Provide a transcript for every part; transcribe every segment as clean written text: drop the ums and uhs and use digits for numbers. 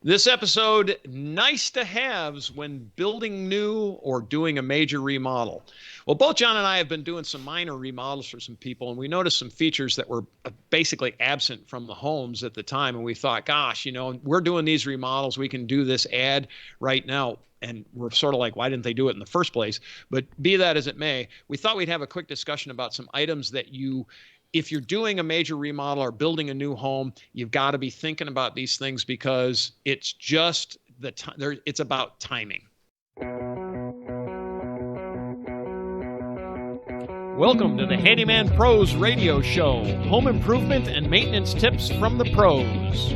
This episode, nice to haves when building new or doing a major remodel. Well, both John and I have been doing some minor remodels for some people, and we noticed some features that were basically absent from the homes at the time. And we thought, gosh, we're doing these remodels. We can do this ad right now. And we're sort of like, why didn't they do it in the first place? But be that as it may, we thought we'd have a quick discussion about some items that if you're doing a major remodel or building a new home, you've got to be thinking about these things because it's just the time. It's about timing. Welcome to the Handyman Pros Radio Show. Home improvement and maintenance tips from the pros.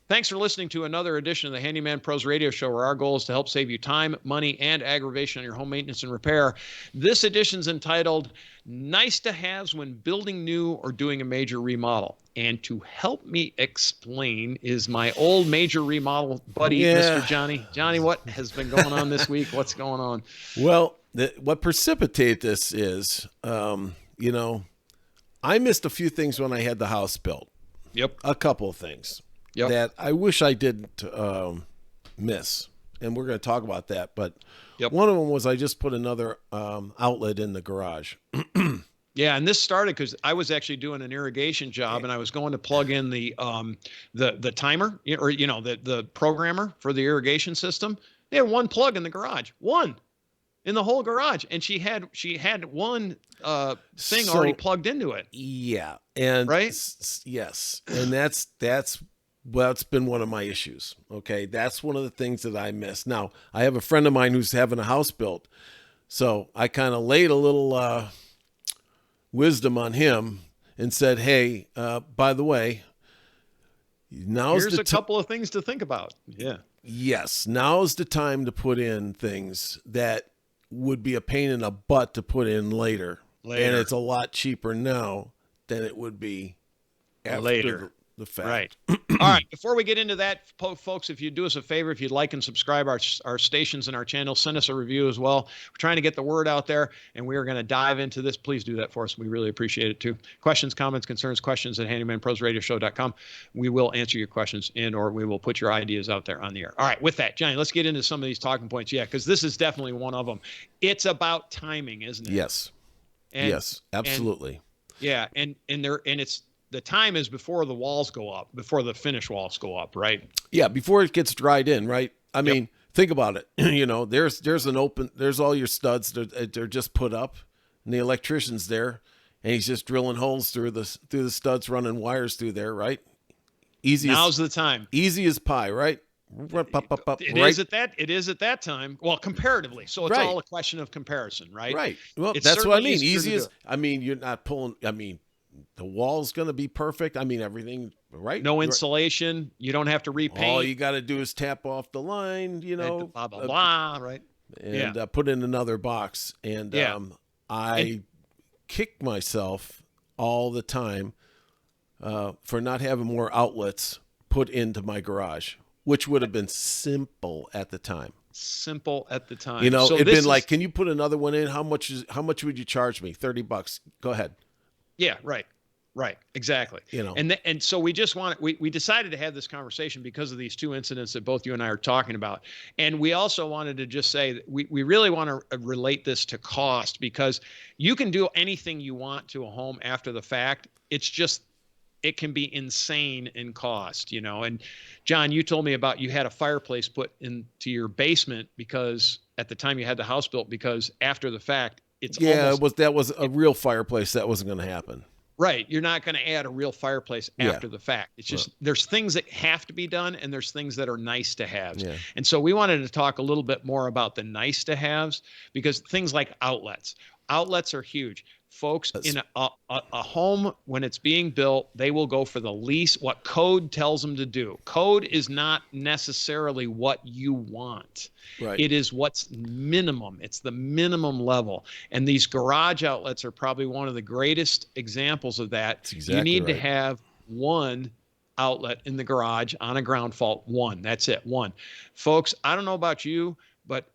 Thanks for listening to another edition of the Handyman Pros Radio Show, where our goal is to help save you time, money, and aggravation on your home maintenance and repair. This edition's entitled Nice to Haves When Building New or Doing a Major Remodel. And to help me explain is my old major remodel buddy, Mr. Johnny. Johnny, what has been going on this week? What's going on? Well, what precipitated this is, I missed a few things when I had the house built. Yep. A couple of things. Yep. That I wish I didn't miss, and we're going to talk about that. But one of them was I just put another outlet in the garage. Yeah, and this started because I was actually doing an irrigation job, and I was going to plug in the timer or the programmer for the irrigation system. They had one plug in the garage, one in the whole garage, and she had one thing already plugged into it. Yeah, and right, yes, and that's. Well, it's been one of my issues. Okay. That's one of the things that I miss. Now, I have a friend of mine who's having a house built. So I kind of laid a little wisdom on him and said, hey, by the way, here's a couple of things to think about. Yeah. Yes. Now's the time to put in things that would be a pain in the butt to put in later. And it's a lot cheaper now than it would be after later. The fact. Right. All right. Before we get into that, folks, if you'd do us a favor, if you'd like and subscribe our stations and our channel, send us a review as well. We're trying to get the word out there, and we are going to dive into this. Please do that for us. We really appreciate it too. Questions, comments, concerns, questions at handymanprosradioshow.com. We will answer your questions or we will put your ideas out there on the air. All right. With that, Johnny, let's get into some of these talking points. Yeah, because this is definitely one of them. It's about timing, isn't it? Yes. Yes, absolutely. And it's. The time is before the walls go up, before the finish walls go up, right? Yeah, before it gets dried in, right? I mean, think about it. There's all your studs. They're just put up, and the electrician's there, and he's just drilling holes through the studs, running wires through there, right? Now's the time. Easy as pie, right? It is at that time. Well, comparatively, so it's all a question of comparison, right? Right. Well, that's what I mean. Easy as. I mean, you're not pulling. I mean. The wall's going to be perfect. I mean, everything, right? No insulation. You don't have to repaint. All you got to do is tap off the line, blah, blah, blah, right? And put in another box. And I kick myself all the time for not having more outlets put into my garage, which would have been simple at the time. So it'd been like, can you put another one in? How much would you charge me? $30. Go ahead. Yeah, right, exactly. And so we decided to have this conversation because of these two incidents that both you and I are talking about. And we also wanted to just say that we really want to relate this to cost, because you can do anything you want to a home after the fact. It's just, it can be insane in cost, And John, you told me about you had a fireplace put into your basement because at the time you had the house built, because after the fact, that was a real fireplace. That wasn't going to happen. Right. You're not going to add a real fireplace after the fact. It's just, there's things that have to be done and there's things that are nice to haves. Yeah. And so we wanted to talk a little bit more about the nice to haves, because things like outlets are huge. Folks, in a home, when it's being built, they will go for the least, what code tells them to do. Code is not necessarily what you want. Right. It is what's minimum. It's the minimum level. And these garage outlets are probably one of the greatest examples of that. That's exactly you need right. to have one outlet in the garage on a ground fault. One. That's it. One. Folks, I don't know about you, but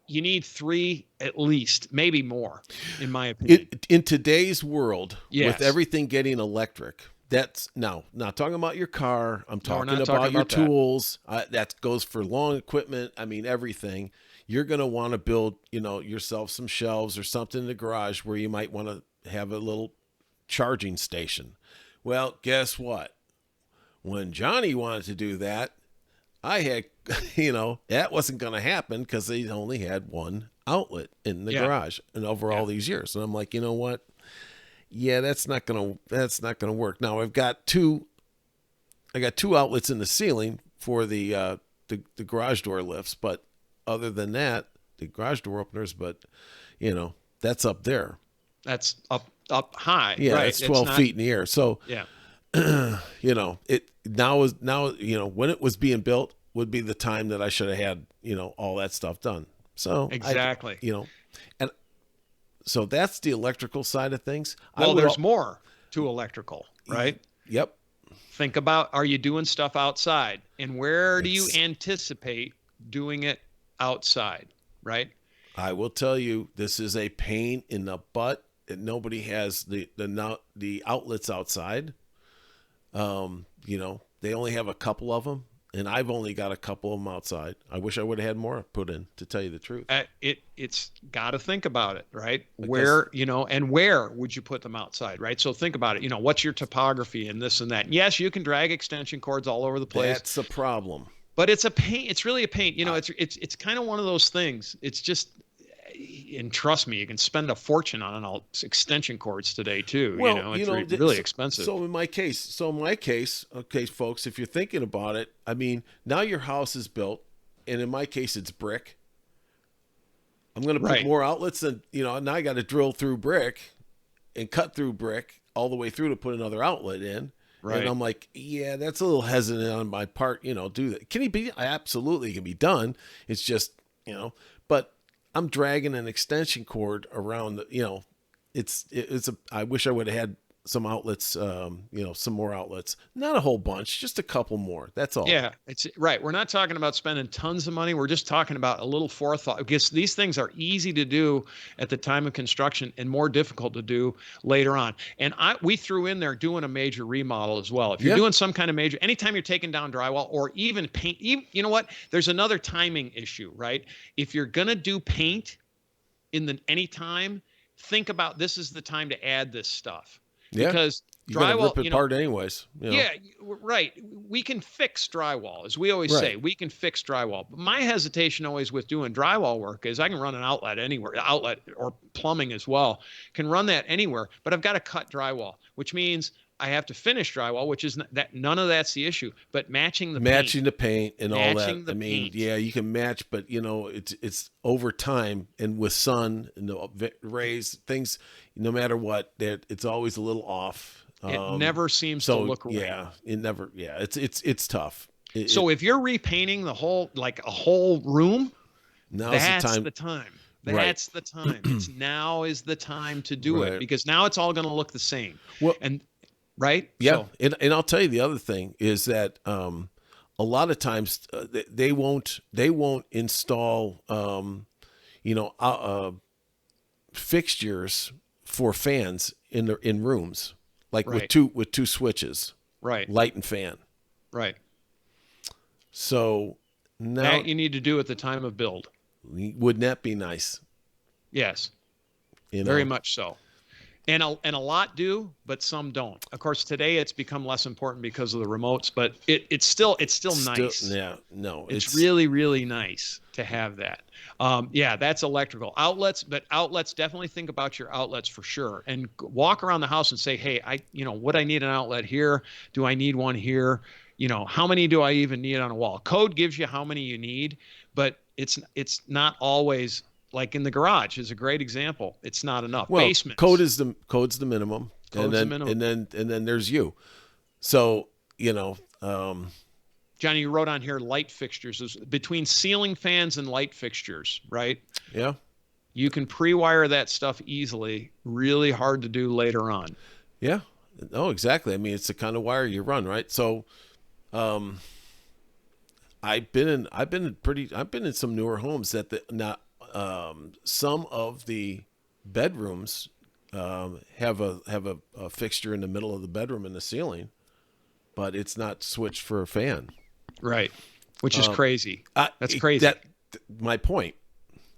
you need three at least, maybe more, in my opinion. In today's world, with everything getting electric, That's now not talking about your car. I'm No, we're talking not talking about your about that. tools. That goes for lawn equipment. I mean, everything. You're going to want to build, yourself some shelves or something in the garage where you might want to have a little charging station. Well, guess what? When Johnny wanted to do that, I had, that wasn't going to happen because they only had one outlet in the Yeah. garage and over Yeah. all these years. And I'm like, you know what? Yeah, that's not gonna work. Now I got two outlets in the ceiling for the garage door lifts, but other than that, the garage door openers, but you know, that's up there. That's up high, Yeah, right? that's It's 12 not. feet in the air. So, Yeah. it now, when it was being built would be the time that I should have had, all that stuff done. So Exactly. and so that's the electrical side of things. I Well, would, there's more to electrical, right? yep. Think about, are you doing stuff outside? And where do you Ex- anticipate doing it outside, right? I will tell you, this is a pain in the butt. Nobody has the outlets outside. They only have a couple of them, and I've only got a couple of them outside. I wish I would have had more put in, to tell you the truth. It's got to think about it, right? Because Where would you put them outside, right? So think about it. What's your topography and this and that? Yes, you can drag extension cords all over the place, that's a problem. but it's a pain. It's really a pain. I, It's kind of one of those things. It's just, and trust me, you can spend a fortune on all extension cords today too. well, It's really expensive. so in my case, okay, folks, if you're thinking about it, I mean, now your house is built, and in my case, it's brick. I'm going to put Right, more outlets than, now I got to drill through brick and cut through brick all the way through to put another outlet in. And right. I'm like, yeah, that's a little hesitant on my part, do that. Can he be? Absolutely, it can be done. It's just, but I'm dragging an extension cord around, I wish I would have had some outlets, some more outlets. Not a whole bunch, just a couple more. That's all. Yeah, it's right. We're not talking about spending tons of money. We're just talking about a little forethought, because these things are easy to do at the time of construction and more difficult to do later on. And we threw in there doing a major remodel as well. If you're Yeah. doing some kind of major, anytime you're taking down drywall or even paint, you know what? There's another timing issue, right? If you're gonna do paint any time, think about, this is the time to add this stuff, Yeah. because You're going to drywall, rip it apart anyways. yeah, right. We can fix drywall, as we always say. Right. We can fix drywall. But my hesitation always with doing drywall work is I can run an outlet anywhere, outlet or plumbing as well, can run that anywhere. But I've got to cut drywall, which means I have to finish drywall, which is that none of that's the issue. But matching the Matching paint, the paint and all that. matching the I mean, paint. yeah, you can match, but it's over time, and with sun and the rays, things, no matter what, it's always a little off. It never seems to So look right. yeah, it never. Yeah, it's tough. So if you're repainting the whole, like a whole room, Now's the that's time. the time. Right. That's the time. It's now is the time to do it, Right. because now it's all going to look the same. Well, And right? yeah, So, and I'll tell you the other thing is that a lot of times they won't install fixtures for fans in rooms, like right, with two switches, right, light and fan. right. So now, That you need to do at the time of build. wouldn't that be nice? Yes, You very know, much so. And a lot do, but some don't. Of course, today it's become less important because of the remotes, but it's still nice. yeah, no, It's really, really nice to have that. Yeah, that's electrical outlets, but outlets, definitely think about your outlets for sure, and walk around the house and say, hey, would I need an outlet here? Do I need one here? How many do I even need on a wall? Code gives you how many you need, but it's not always. Like in the garage is a great example. It's not enough. well, Basements. code's the minimum, Code's the minimum. and then there's you. So Johnny, you wrote on here light fixtures is between ceiling fans and light fixtures, right? yeah. You can pre-wire that stuff easily. Really hard to do later on. Yeah. Oh, exactly. I mean, it's the kind of wire you run, right? So, I've been in some newer homes that some of the bedrooms have a fixture in the middle of the bedroom in the ceiling, but it's not switched for a fan. Right. Which is crazy. That's That crazy. my point.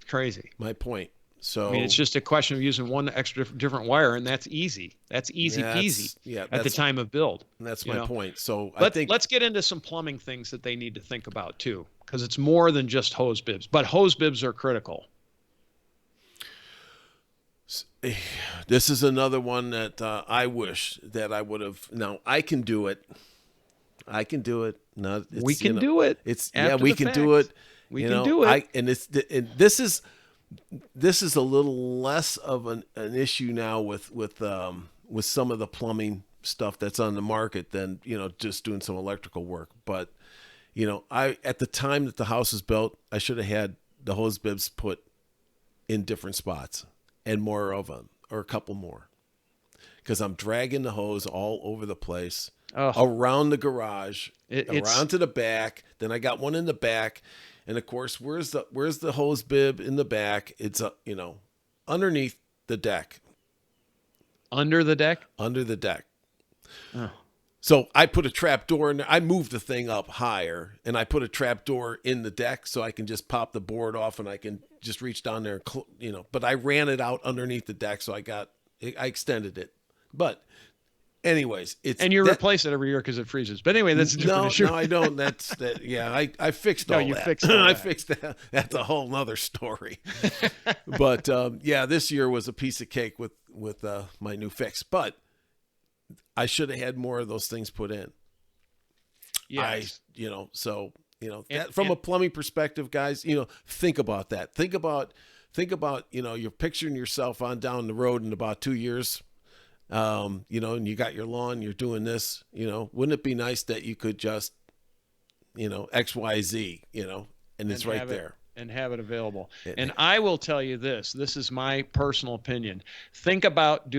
Crazy. My point. I mean, it's So just a question of using one extra different wire, and that's easy. That's easy peasy at the time of build. that's You my know, point. So I think let's get into some plumbing things that they need to think about too, because it's more than just hose bibs. But hose bibs are critical. this is another one that I wish that I would have. Now I can do it. I can do it. No, We it's can do it it's yeah, after we the can do fact. it. We can do it. I and it's and this is a little less of an issue now with some of the plumbing stuff that's on the market than just doing some electrical work. But I at the time that the house was built, I should have had the hose bibs put in different spots and more of them or a couple more because I'm dragging the hose all over the place Oh, around the garage, it's around to the back. Then I got one in the back, and of course, where's the hose bib in the back? It's underneath the deck, under the deck. under the deck. Oh, So I put a trap door in there. I moved the thing up higher, and I put a trap door in the deck so I can just pop the board off, and I can just reach down there, and But I ran it out underneath the deck, so I extended it. But anyways, and you replace it every year because it freezes. But anyway, that's a different issue. No, I don't. That's that. Yeah, I fixed No, all you that. fixed all I that. fixed that. That's a whole nother story. But yeah, this year was a piece of cake with my new fix. But I should have had more of those things put in. Yes. So And, that from and a plumbing perspective, guys, think about that. Think about you're picturing yourself on down the road in about 2 years. And you got your lawn, you're doing this, wouldn't it be nice that you could just, XYZ, and it's right there. And have it available. And I will tell you this, this is my personal opinion. Think about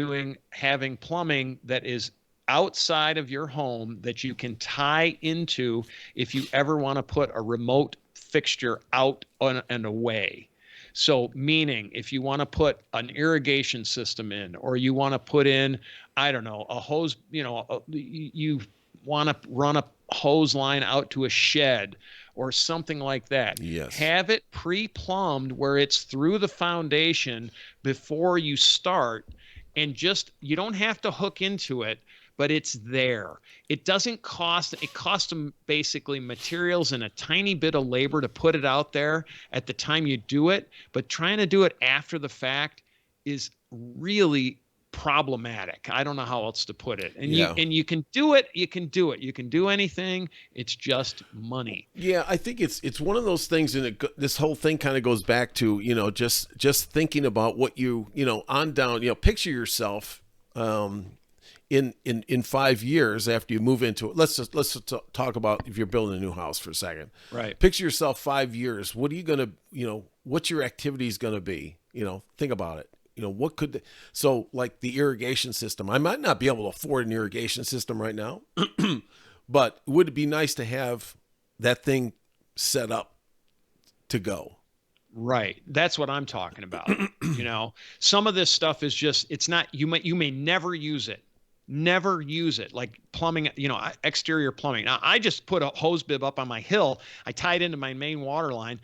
having plumbing that is outside of your home that you can tie into if you ever want to put a remote fixture out and away. So meaning if you want to put an irrigation system in, or you want to put in, I don't know, a hose, you want to run a hose line out to a shed or something like that. Yes. Have it pre-plumbed where it's through the foundation before you start, and you don't have to hook into it, but it's there. It costs them basically materials and a tiny bit of labor to put it out there at the time you do it, but trying to do it after the fact is really problematic. I don't know how else to put it. And you can do it. You can do it. You can do anything. It's just money. Yeah, I think it's one of those things, and this whole thing kind of goes back to just thinking about what on down. Picture yourself in 5 years after you move into it. Let's just talk about if you're building a new house for a second. Right. Picture yourself 5 years. What are you gonna what's your activities gonna be? Think about it. What could so like the irrigation system. I might not be able to afford an irrigation system right now, but would it be nice to have that thing set up to go? Right. That's what I'm talking about. Some of this stuff is just, it's not, you may never use it. Never use it. Like plumbing, exterior plumbing. Now, I just put a hose bib up on my hill. I tied into my main water line,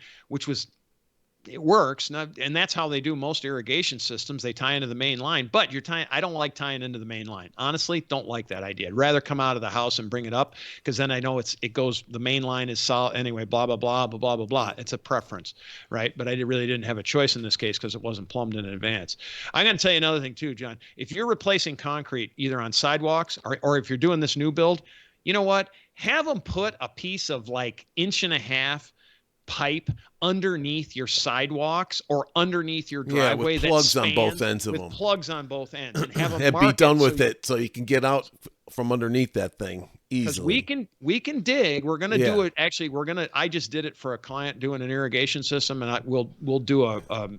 it works. And that's how they do most irrigation systems. They tie into the main line, but I don't like tying into the main line. Honestly, don't like that idea. I'd rather come out of the house and bring it up, because then I know the main line is solid anyway, blah, blah, blah, blah, blah, blah, blah. It's a preference, right? But I really didn't have a choice in this case because it wasn't plumbed in advance. I'm going to tell you another thing too, John. If you're replacing concrete either on sidewalks or if you're doing this new build, you know what? Have them put a piece of like 1.5-inch pipe underneath your sidewalks or underneath your driveway, with plugs on both ends of them. With plugs on both ends, and have them And be done with it so you can get out from underneath that thing easily. Because we can dig. We're gonna do it. Actually, I just did it for a client doing an irrigation system, and we'll do a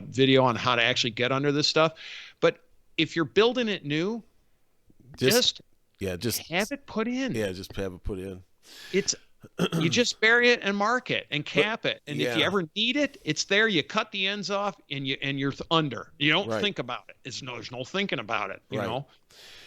video on how to actually get under this stuff. But if you're building it new, just have it put in. Yeah, just have it put in. You just bury it and mark it and But cap it. And if you yeah, ever need it, it's there. You cut the ends off and you're under. You don't right, think about it. There's no thinking about it. You right. know,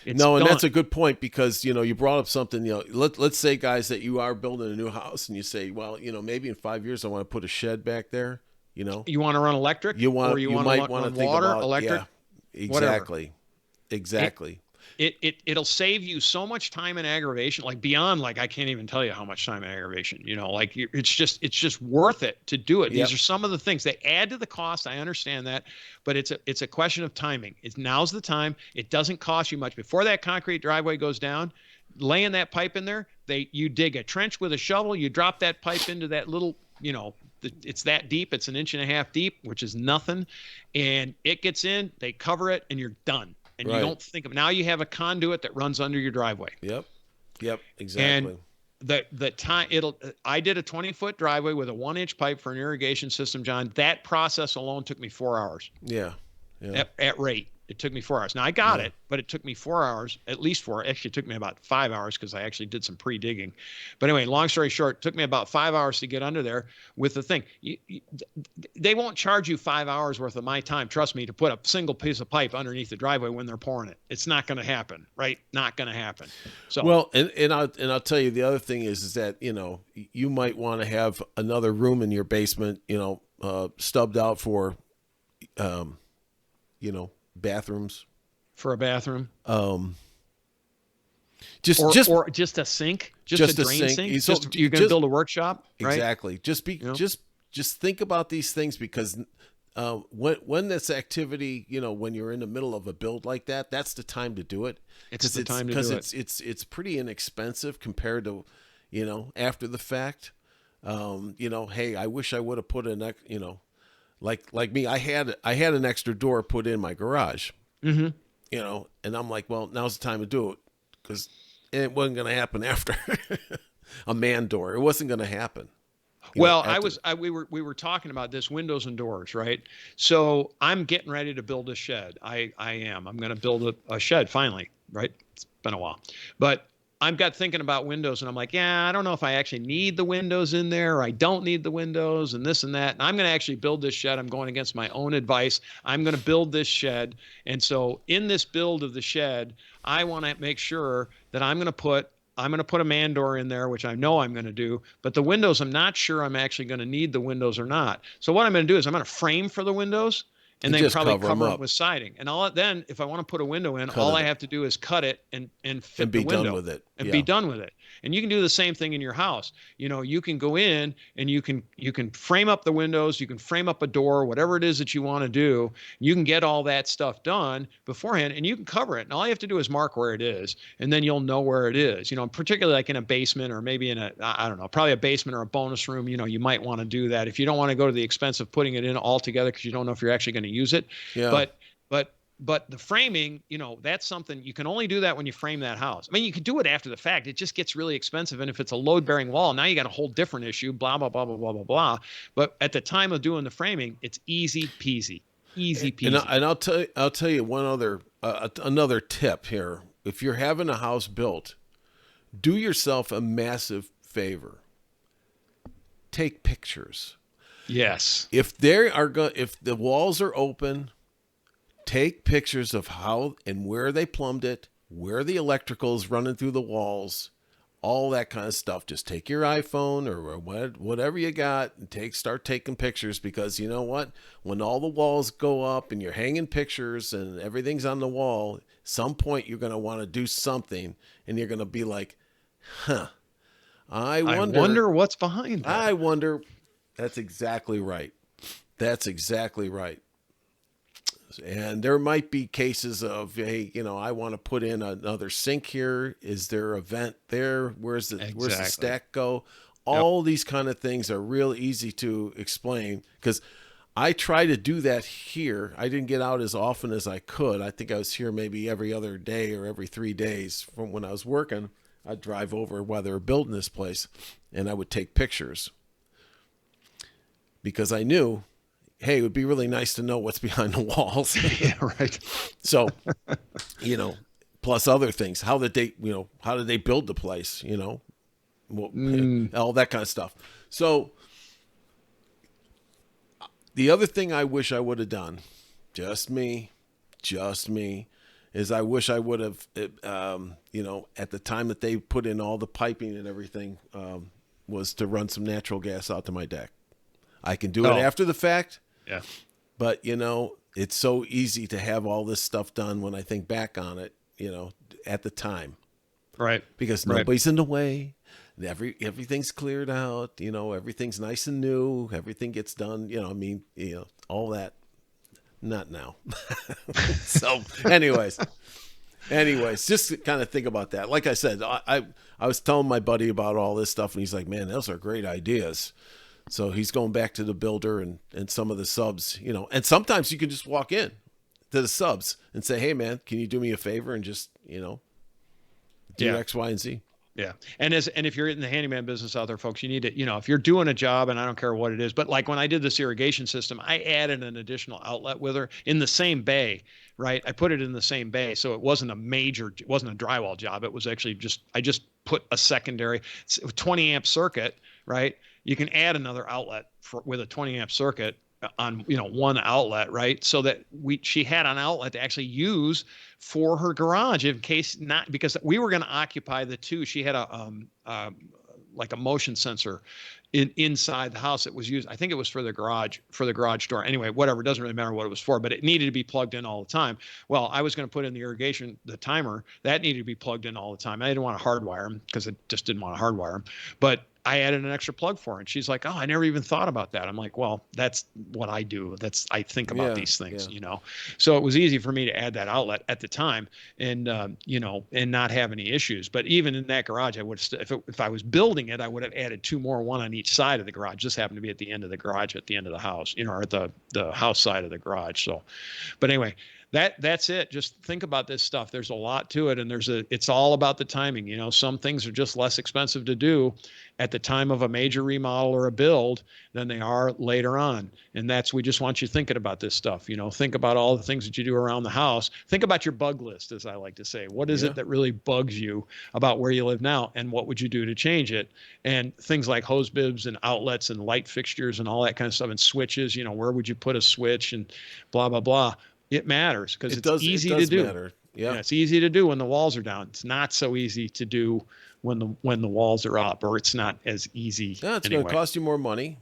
it's No, and done. that's a good point because you brought up something. Let's say, guys, that you are building a new house and you say, well, maybe in 5 years I want to put a shed back there. You know, You want to run electric, or you you want to might want to run think water, about, electric, yeah, whatever. exactly, It exactly, it'll save you so much time and aggravation, like beyond, like I can't even tell you how much time and aggravation, like it's just worth it to do it. These yep, are some of the things they add to the cost. I understand that, but it's a question of timing. Now's the time. It doesn't cost you much before that concrete driveway goes down. Laying that pipe in there, you dig a trench with a shovel, you drop that pipe into that little, it's that deep, it's an inch and a half deep, which is nothing, and it gets in, they cover it, and you're done. And you right, don't think of, now you have a conduit that runs under your driveway. yep, yep, And exactly, the time I did a 20-foot driveway with a 1-inch pipe for an irrigation system, John. That process alone took me 4 hours yeah, yeah, at rate. It took me 4 hours. Now I got yeah, it, but it took me 4 hours, at least four. Actually, it took me about 5 hours because I actually did some pre-digging. But anyway, long story short, it took me about 5 hours to get under there with the thing. They won't charge you 5 hours worth of my time, trust me, to put a single piece of pipe underneath the driveway when they're pouring it. It's not going to happen, right? Not going to happen. So, Well, and I'll tell you the other thing is that you might want to have another room in your basement, stubbed out for, um, bathrooms. for a bathroom, Um, just or just or just a sink, just a just a drain sink. sink. So You're going to just build a workshop, right? exactly. Just be You know, just think about these things because when this activity, when you're in the middle of a build like that, that's the time to do it it's the time to because do it. it's pretty inexpensive compared to after the fact. Hey, I wish I would have put like me, I had an extra door put in my garage, Hmm. and I'm like, well, now's the time to do it because it wasn't going to happen after a man door. It wasn't going to happen. Well, After. we were talking about this, windows and doors, right? So I'm getting ready to build a shed. I'm going to build a shed finally, right? It's been a while, but I've got thinking about windows, and I'm like, yeah, I don't know if I actually need the windows in there, or I don't need the windows, and this and that. And I'm going to actually build this shed. I'm going against my own advice. I'm going to build this shed, and so in this build of the shed, I want to make sure that I'm going to put a man door in there, which I know I'm going to do, but the windows, I'm not sure I'm actually going to need the windows or not. So what I'm going to do is I'm going to frame for the windows and You then just probably cover them cover them up, with siding. And then if I want to put a window in, cut all I it, have to do is cut it and and fit the be done window with it. and be Yeah. done with it. And you can do the same thing in your house. You can go in and you can frame up the windows, you can frame up a door, whatever it is that you want to do. You can get all that stuff done beforehand and you can cover it. And all you have to do is mark where it is, and then you'll know where it is. Particularly like in a basement, or maybe in I don't know, probably a basement or a bonus room. You might want to do that if you don't want to go to the expense of putting it in all together because you don't know if you're actually going to use it. Yeah. But the framing, that's something you can only do that when you frame that house. I mean, you could do it after the fact. It just gets really expensive. And if it's a load bearing wall, now you got a whole different issue, blah, blah, blah, blah, blah, blah, blah. But at the time of doing the framing, it's easy peasy, easy peasy. And I'll tell you one other another tip here. If you're having a house built, do yourself a massive favor. Take pictures. Yes. If the walls are open, take pictures of how and where they plumbed it, where the electrical is running through the walls, all that kind of stuff. Just take your iPhone or whatever you got and start taking pictures, because you know what? When all the walls go up and you're hanging pictures and everything's on the wall, some point you're going to want to do something and you're going to be like, huh, I wonder what's behind that. I wonder. That's exactly right. That's exactly right. And there might be cases of, hey, I want to put in another sink here. Is there a vent there? Where's the stack go? All these kind of things are real easy to explain, because I try to do that here. I didn't get out as often as I could. I think I was here maybe every other day or every 3 days from when I was working. I'd drive over while they were building this place, and I would take pictures, because I knew, hey, it would be really nice to know what's behind the walls. Yeah, right. So, plus other things. How did they build the place? all that kind of stuff. So the other thing I wish I would have done, just me, is I wish I would have, at the time that they put in all the piping and everything, was to run some natural gas out to my deck. I can do it after the fact. Yeah. But, it's so easy to have all this stuff done when I think back on it, at the time. Right. Because nobody's in the way. Everything's cleared out. Everything's nice and new. Everything gets done. All that. Not now. So, anyways, just to kind of think about that. Like I said, I was telling my buddy about all this stuff, and he's like, "Man, those are great ideas." So he's going back to the builder and some of the subs, and sometimes you can just walk in to the subs and say, "Hey, man, can you do me a favor and just, do X, Y, and Z?" Yeah. And if you're in the handyman business out there, folks, you need to, if you're doing a job, and I don't care what it is, but like when I did this irrigation system, I added an additional outlet with her in the same bay, right? I put it in the same bay. So it wasn't a drywall job. It was actually I just put a secondary 20 amp circuit, right? You can add another outlet with a 20 amp circuit on one outlet, right? So that she had an outlet to actually use for her garage in case not, because we were going to occupy the two. She had like a motion sensor inside the house that was used. I think it was for the garage door. Anyway, whatever, it doesn't really matter what it was for, but it needed to be plugged in all the time. Well, I was going to put in the irrigation, the timer that needed to be plugged in all the time. I didn't want to hardwire them because I just didn't want to hardwire them, but I added an extra plug for her, and she's like, "Oh, I never even thought about that." I'm like, "Well, that's what I do. I think about these things, So it was easy for me to add that outlet at the time, and and not have any issues. But even in that garage, I would if I was building it, I would have added two more, one on each side of the garage. This happened to be at the end of the garage, at the end of the house, or at the house side of the garage. So, but anyway. That's it. Just think about this stuff. There's a lot to it, and it's all about the timing. Some things are just less expensive to do at the time of a major remodel or a build than they are later on. And we just want you thinking about this stuff. Think about all the things that you do around the house. Think about your bug list, as I like to say. What is it that really bugs you about where you live now, and what would you do to change it? And things like hose bibs and outlets and light fixtures and all that kind of stuff, and switches. Where would you put a switch and blah, blah, blah. It matters because it's easy to do. Matter. Yeah, it's easy to do when the walls are down. It's not so easy to do when the walls are up, or it's not as easy. Yeah, it's going to cost you more money.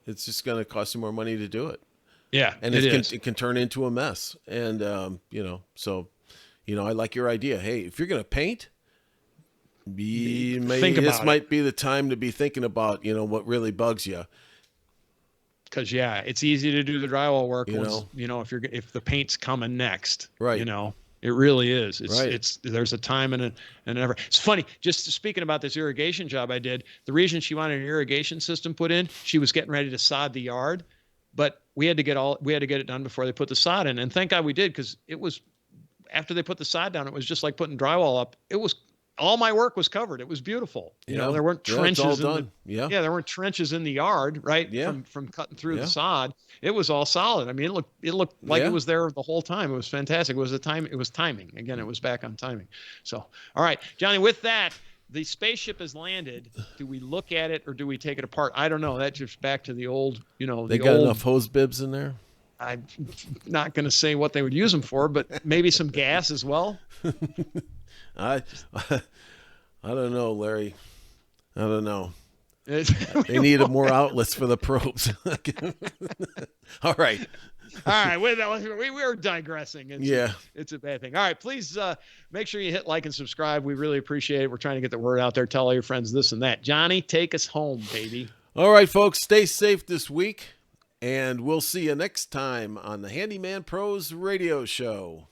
It's just going to cost you more money to do it. Yeah, and it can turn into a mess. And so I like your idea. Hey, if you're going to paint, this might be the time to be thinking about what really bugs you. Because it's easy to do the drywall work once, if the paint's coming next, right? It really is. Right. There's a time and an effort. It's funny. Just speaking about this irrigation job I did, the reason she wanted an irrigation system put in, she was getting ready to sod the yard, but we had to get it done before they put the sod in, and thank God we did, because it was after they put the sod down, it was just like putting drywall up. It was. All my work was covered. It was beautiful. There weren't trenches. There weren't trenches in the yard, right? Yeah. From cutting through the sod. It was all solid. I mean, it looked like it was there the whole time. It was fantastic. It was timing. Again, it was back on timing. So, all right, Johnny, with that, the spaceship has landed. Do we look at it or do we take it apart? I don't know. That's just back to the old, They got enough hose bibs in there? I'm not going to say what they would use them for, but maybe some gas as well. I don't know, Larry. I don't know. They needed more outlets for the probes. All right. All right. We're digressing. It's a bad thing. All right. Please make sure you hit like and subscribe. We really appreciate it. We're trying to get the word out there. Tell all your friends this and that. Johnny, take us home, baby. All right, folks. Stay safe this week, and we'll see you next time on the Handyman Pros Radio Show.